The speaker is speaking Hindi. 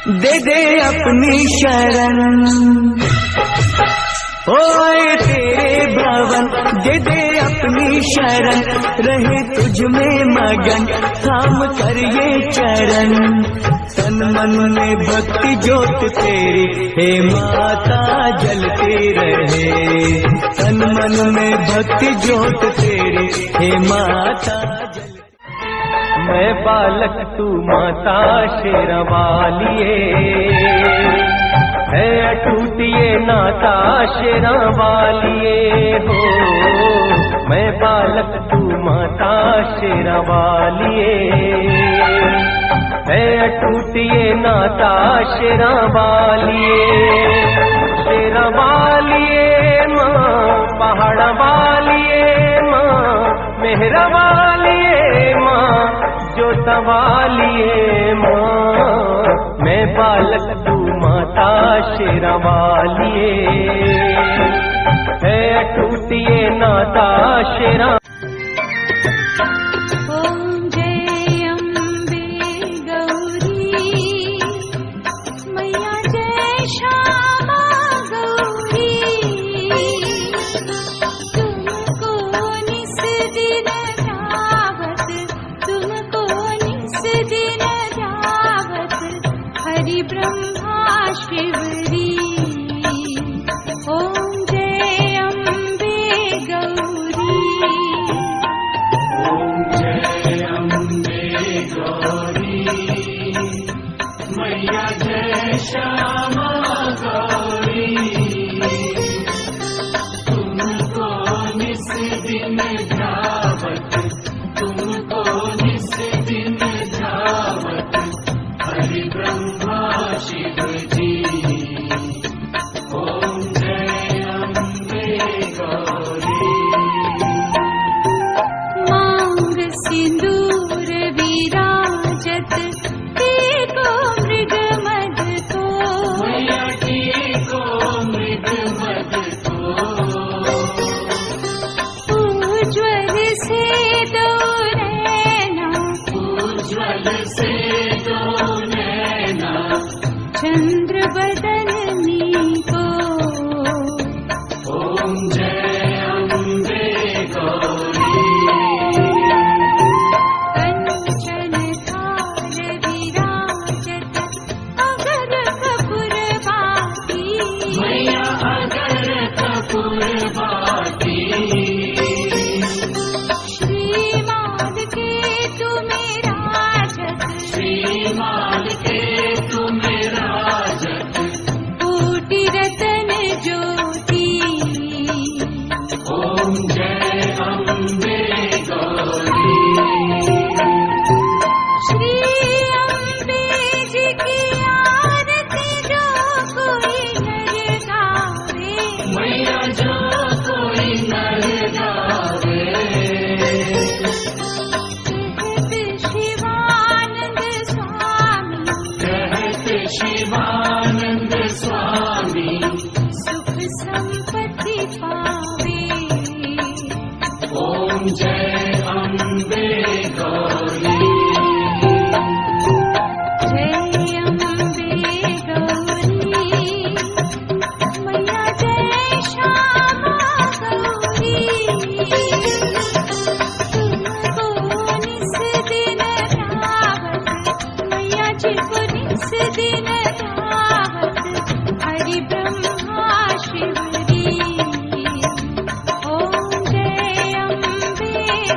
दे दे अपनी शरण, ओए तेरे भवन दे दे अपनी शरण, रहे तुझ में मगन थाम कर ये चरण। तन मन में भक्ति ज्योत तेरी हे माता जलती रहे, तन मन में भक्ति ज्योत तेरी हे माता जलती। मैं बालक तू माता शेरवालिए, है अटूट ये नाता शेरवालिए हो। मैं बालक तू माता शेरवालिए, है अटूट ये नाता शेरवालिए। शेरवालिए माँ पहाड़ वालिए माँ, मेहरा वालिए माँ जो सवालिए माँ। मैं बालक तू माता शेरवालिए, है अटूट ये नाता शेरा। ब्रह्मा शिवरी ओम जय अम्बे गौरी, ओम जय अम्बे गौरी। मैया जय श्यामा गौरी, तुमको निस दिन ध्यावत, तुमको निस दिन ध्यावत हरि ब्रह्मा शिव जी। ओम जय अम्बे गौरी। मांग सिंदूर विराजत टीको मृग मद को, मैया टीको मृग मद को। उज्ज्वल से दो नैना, उज्ज्वल से